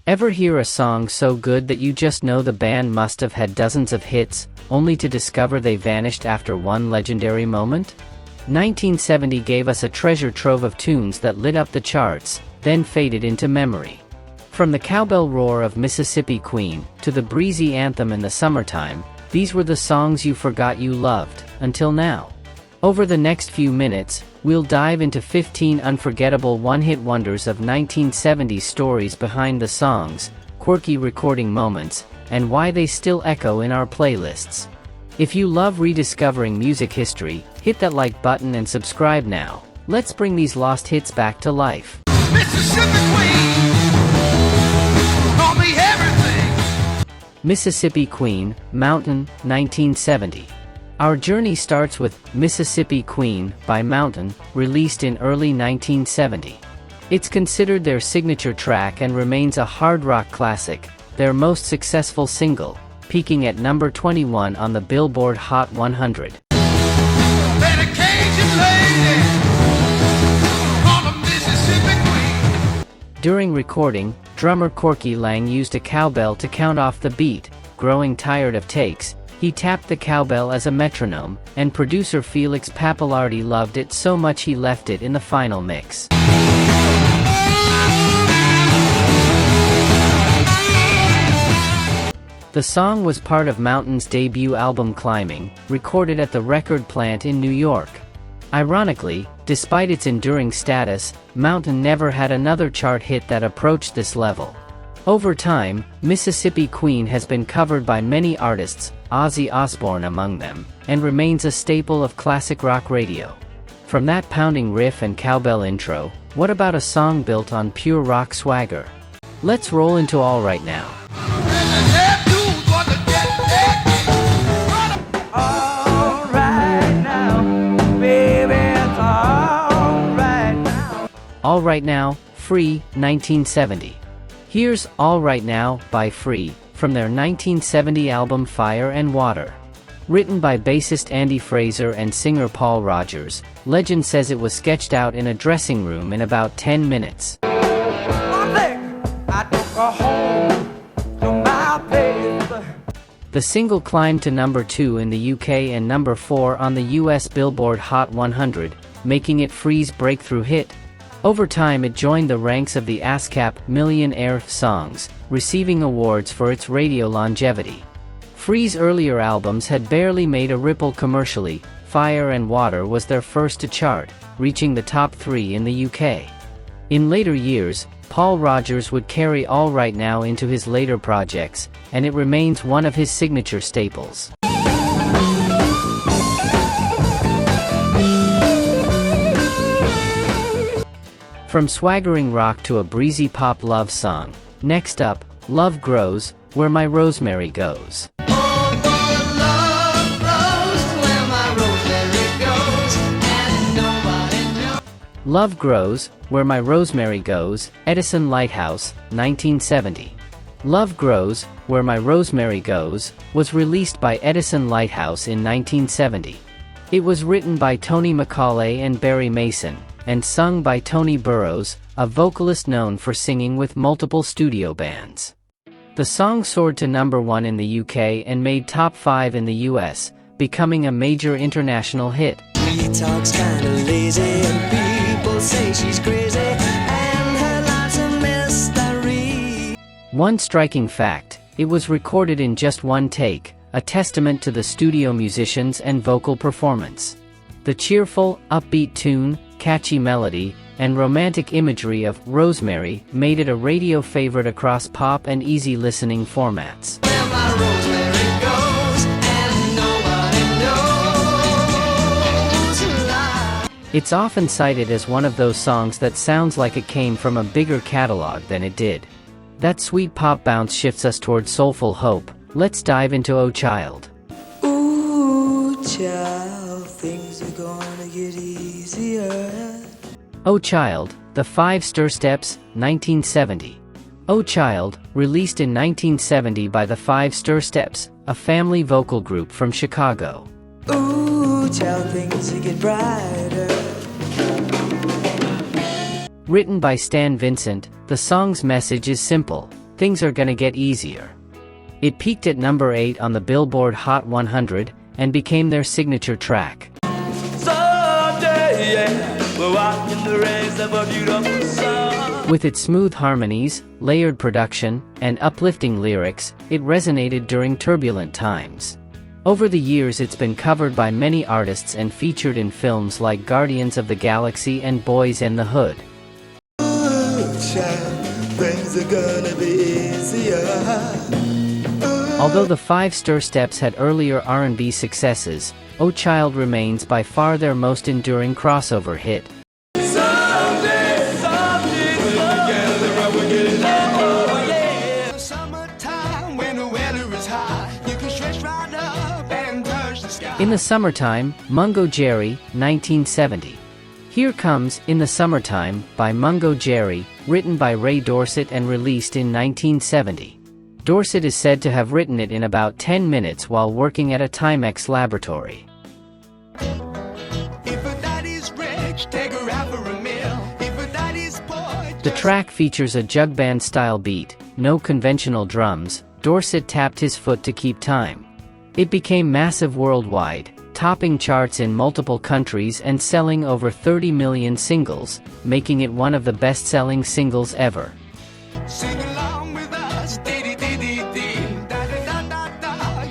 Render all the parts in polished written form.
Ever hear a song so good that you just know the band must have had dozens of hits, only to discover they vanished after one legendary moment? 1970 gave us a treasure trove of tunes that lit up the charts, then faded into memory. From the cowbell roar of Mississippi Queen, to the breezy anthem in the summertime, these were the songs you forgot you loved, until now. Over the next few minutes, we'll dive into 15 unforgettable one-hit wonders of 1970s, stories behind the songs, quirky recording moments, and why they still echo in our playlists. If you love rediscovering music history, hit that like button and subscribe now. Let's bring these lost hits back to life. Mississippi Queen, call me everything. Mississippi Queen, Mountain, 1970. Our journey starts with Mississippi Queen by Mountain, released in early 1970. It's considered their signature track and remains a hard rock classic, their most successful single, peaking at number 21 on the Billboard Hot 100. During recording, drummer Corky Lang used a cowbell to count off the beat. Growing tired of takes, he tapped the cowbell as a metronome, and producer Felix Pappalardi loved it so much he left it in the final mix. The song was part of Mountain's debut album Climbing, recorded at the record plant in New York. Ironically, despite its enduring status, Mountain never had another chart hit that approached this level. Over time, Mississippi Queen has been covered by many artists, Ozzy Osbourne among them, and remains a staple of classic rock radio. From that pounding riff and cowbell intro, what about a song built on pure rock swagger? Let's roll into All Right Now. All Right Now, Free, 1970. Here's All Right Now by Free, from their 1970 album Fire and Water. Written by bassist Andy Fraser and singer Paul Rodgers, legend says it was sketched out in a dressing room in about 10 minutes. The single climbed to number 2 in the UK and number 4 on the US Billboard Hot 100, making it Free's breakthrough hit. Over time it joined the ranks of the ASCAP Millionaire songs, receiving awards for its radio longevity. Free's earlier albums had barely made a ripple commercially. Fire and Water was their first to chart, reaching the top 3 in the UK. In later years, Paul Rodgers would carry All Right Now into his later projects, and it remains one of his signature staples. From swaggering rock to a breezy pop love song, next up, Love Grows, Where My Rosemary Goes. Love Grows, Where My Rosemary Goes, Edison Lighthouse, 1970. Love Grows, Where My Rosemary Goes, was released by Edison Lighthouse in 1970. It was written by Tony McCauley and Barry Mason, and sung by Tony Burrows, a vocalist known for singing with multiple studio bands. The song soared to number 1 in the UK and made top 5 in the US, becoming a major international hit. She talks kinda lazy and people say she's crazy and her life's a mystery. One striking fact, it was recorded in just one take, a testament to the studio musicians and vocal performance. The cheerful, upbeat tune, catchy melody, and romantic imagery of Rosemary made it a radio favorite across pop and easy listening formats. It's often cited as one of those songs that sounds like it came from a bigger catalog than it did. That sweet pop bounce shifts us toward soulful hope. Let's dive into Oh Child. Ooh, child, things are gonna get easier. Oh Child, The 5 Stir Steps, 1970. Oh Child, released in 1970 by the 5 Stir Steps, a family vocal group from Chicago. Ooh, child, things will get brighter. Written by Stan Vincent, the song's message is simple. things are gonna get easier. It peaked at number 8 on the Billboard Hot 100 and became their signature track. Someday, yeah, we're walking the rays of a beautiful sun. With its smooth harmonies, layered production, and uplifting lyrics, it resonated during turbulent times. Over the years it's been covered by many artists and featured in films like Guardians of the Galaxy and Boys in the Hood. Things are gonna be easier. Although the Five Stir Steps had earlier R&B successes, Oh Child remains by far their most enduring crossover hit. In the Summertime, Mungo Jerry, 1970. Here comes In the Summertime by Mungo Jerry, written by Ray Dorset and released in 1970. Dorset is said to have written it in about 10 minutes while working at a Timex laboratory. The track features a jug band style beat, no conventional drums. Dorset tapped his foot to keep time. It became massive worldwide, topping charts in multiple countries and selling over 30 million singles, making it one of the best-selling singles ever. Sing along with us,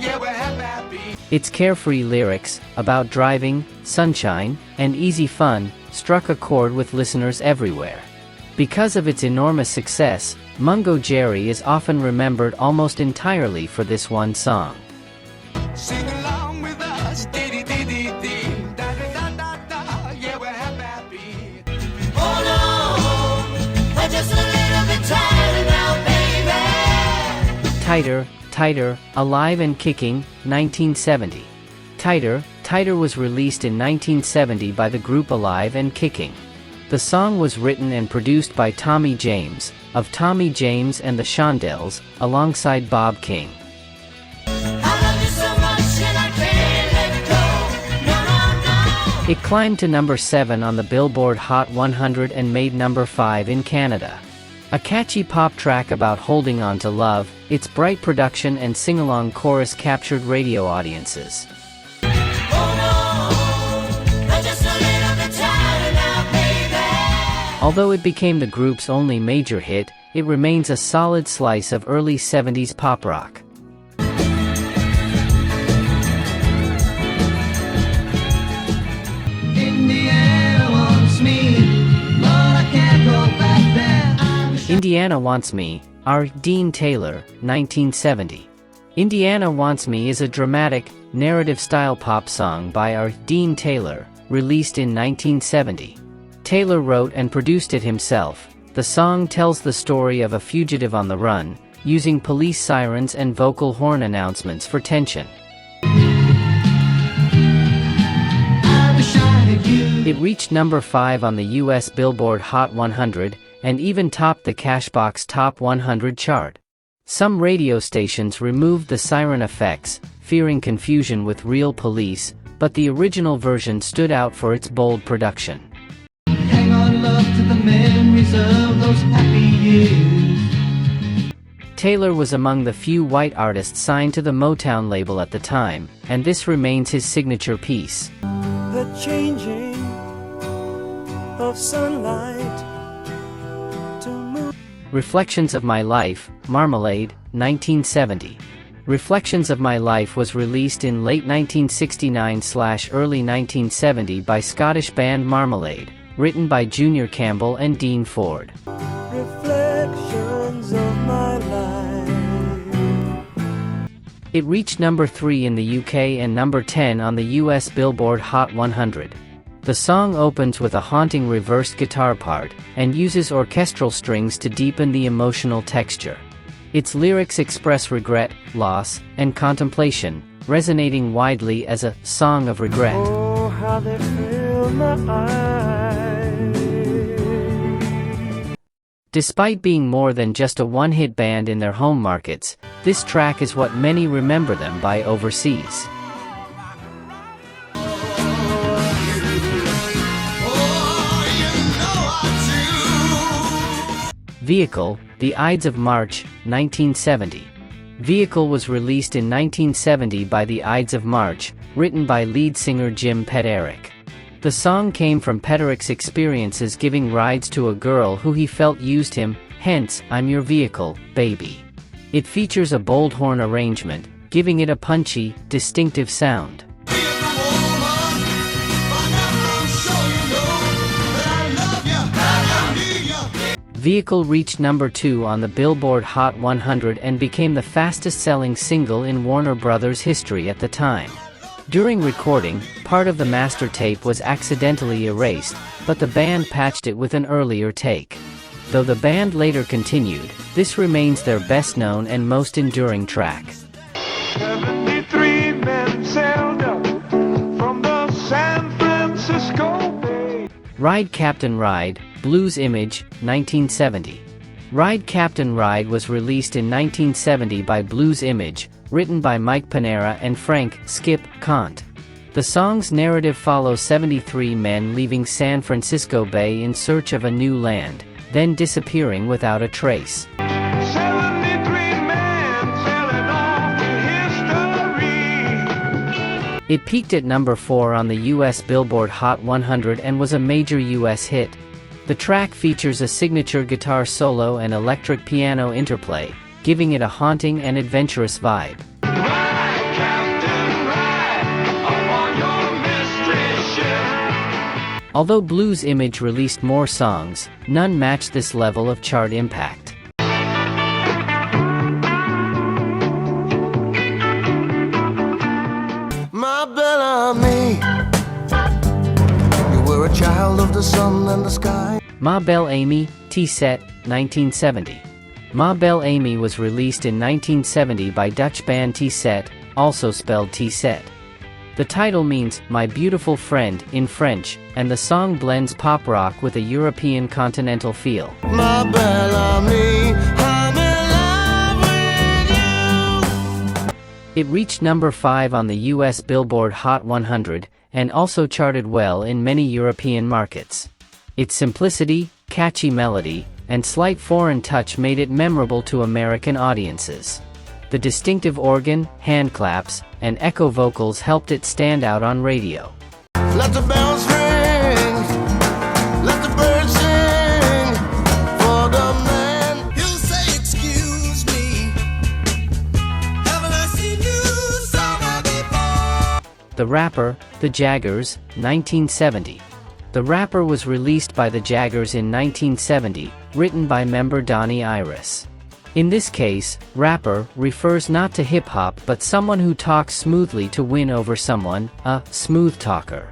yeah, we're happy. Its carefree lyrics, about driving, sunshine, and easy fun, struck a chord with listeners everywhere. Because of its enormous success, Mungo Jerry is often remembered almost entirely for this one song. Sing along with us, yeah, we're happy. Oh no, we're just a little bit tired now, baby. Tighter, Tighter, Alive and Kicking, 1970. Tighter was released in 1970 by the group Alive and Kicking. The song was written and produced by Tommy James, of Tommy James and the Shondells, alongside Bob King. It climbed to number 7 on the Billboard Hot 100 and made number 5 in Canada. A catchy pop track about holding on to love, its bright production and sing-along chorus captured radio audiences. Although it became the group's only major hit, it remains a solid slice of early 70s pop rock. Indiana wants me, but I can't go back there. Indiana Wants Me, R. Dean Taylor, 1970. Indiana Wants Me is a dramatic, narrative-style pop song by R. Dean Taylor, released in 1970. Taylor wrote and produced it himself. The song tells the story of a fugitive on the run, using police sirens and vocal horn announcements for tension. It reached number 5 on the US Billboard Hot 100, and even topped the Cashbox Top 100 chart. Some radio stations removed the siren effects, fearing confusion with real police, but the original version stood out for its bold production. Hang on, love, to the memories of those happy years. Taylor was among the few white artists signed to the Motown label at the time, and this remains his signature piece. The changing of sunlight to moon. Reflections of My Life, Marmalade, 1970. Reflections of My Life was released in late 1969/early 1970 by Scottish band Marmalade, written by Junior Campbell and Dean Ford. Reflections of my life. It reached number 3 in the UK and number 10 on the US Billboard Hot 100. The song opens with a haunting reversed guitar part, and uses orchestral strings to deepen the emotional texture. Its lyrics express regret, loss, and contemplation, resonating widely as a song of regret. Oh, how they fill my eyes. Despite being more than just a one-hit band in their home markets, this track is what many remember them by overseas. Vehicle, The Ides of March, 1970. Vehicle was released in 1970 by The Ides of March, written by lead singer Jim Petterick. The song came from Petterick's experiences giving rides to a girl who he felt used him, hence, "I'm your vehicle, baby." It features a bold horn arrangement, giving it a punchy, distinctive sound. Vehicle reached number 2 on the Billboard Hot 100 and became the fastest-selling single in Warner Brothers history at the time. During recording, part of the master tape was accidentally erased, but the band patched it with an earlier take. Though the band later continued, this remains their best-known and most enduring track. 73 men sailed up from the San Francisco Bay. Ride Captain Ride, Blues Image, 1970. Ride Captain Ride was released in 1970 by Blues Image, written by Mike Panera and Frank "Skip" Kant. The song's narrative follows 73 men leaving San Francisco Bay in search of a new land, then disappearing without a trace. 73 men sailing off to history. It peaked at number 4 on the US Billboard Hot 100 and was a major US hit. The track features a signature guitar solo and electric piano interplay, giving it a haunting and adventurous vibe. Ride, Captain, ride upon your mystery ship. Although Blues Image released more songs, none matched this level of chart impact. My Belle Amie, you were a child of the sun and the sky. Ma Belle Amie, T-Set, 1970. Ma Belle Amie was released in 1970 by Dutch band T-Set, also spelled T-Set. The title means, "My Beautiful Friend," in French, and the song blends pop rock with a European continental feel. My Belle Amie, I'm in love with you. It reached number 5 on the US Billboard Hot 100, and also charted well in many European markets. Its simplicity, catchy melody, and slight foreign touch made it memorable to American audiences. The distinctive organ, hand claps, and echo vocals helped it stand out on radio. Let the bells ring, let the birds sing for the man. He'll say, excuse me, haven't I seen you somewhere before? The Rapper, The Jaggers, 1970. The Rapper was released by the Jaggers in 1970, written by member Donnie Iris. In this case, rapper refers not to hip-hop but someone who talks smoothly to win over someone, a smooth talker.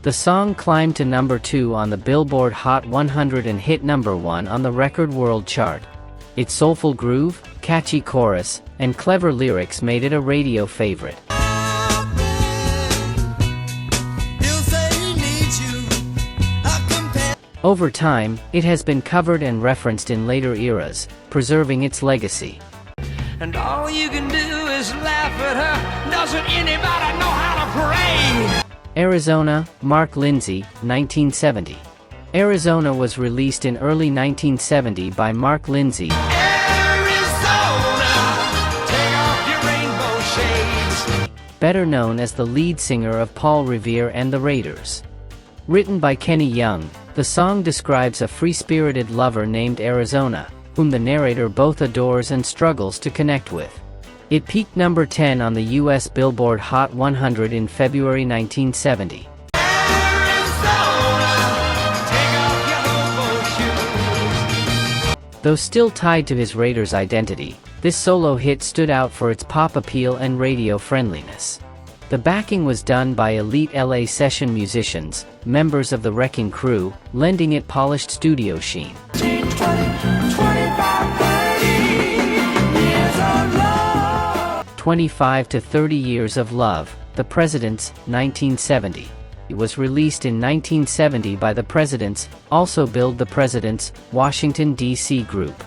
The song climbed to number 2 on the Billboard Hot 100 and hit number 1 on the Record World Chart. Its soulful groove, catchy chorus, and clever lyrics made it a radio favorite. Over time, it has been covered and referenced in later eras, preserving its legacy. And all you can do is laugh at her. Doesn't anybody know how to pray? Arizona, Mark Lindsay, 1970. Arizona was released in early 1970 by Mark Lindsay. Arizona, take off your rainbow shades. Better known as the lead singer of Paul Revere and the Raiders. Written by Kenny Young, the song describes a free-spirited lover named Arizona, whom the narrator both adores and struggles to connect with. It peaked number 10 on the US Billboard Hot 100 in February 1970. Arizona, take off your hobo shoes. Though still tied to his Raiders identity, this solo hit stood out for its pop appeal and radio friendliness. The backing was done by elite LA session musicians, members of the Wrecking Crew, lending it polished studio sheen. 25 to 30 Years of Love, The Presidents, 1970. It was released in 1970 by The Presidents, also billed The Presidents, Washington, D.C. group.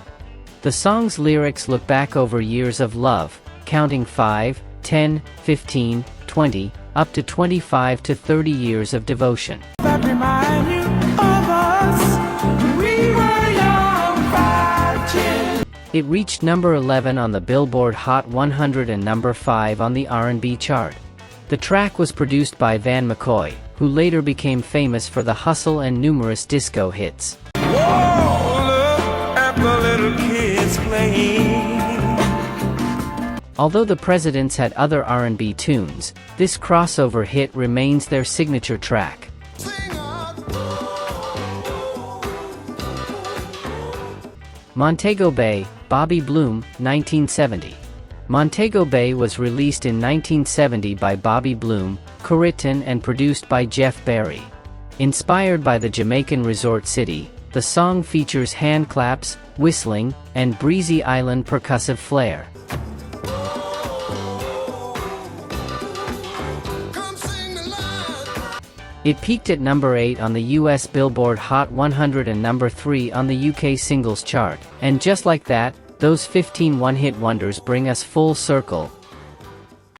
The song's lyrics look back over years of love, counting 5, 10, 15, 20, up to 25 to 30 years of devotion. That remind you of us when we were young, 5, 10. It reached number 11 on the Billboard Hot 100 and number 5 on the R&B chart. The track was produced by Van McCoy, who later became famous for the hustle and numerous disco hits. Whoa, look at the little kids playing. Although the Presidents had other R&B tunes, this crossover hit remains their signature track. Montego Bay, Bobby Bloom, 1970. Montego Bay was released in 1970 by Bobby Bloom, co-written and produced by Jeff Barry. Inspired by the Jamaican resort city, the song features hand claps, whistling, and breezy island percussive flair. It peaked at number 8 on the US Billboard Hot 100 and number 3 on the UK Singles Chart. And just like that, those 15 one-hit wonders bring us full circle,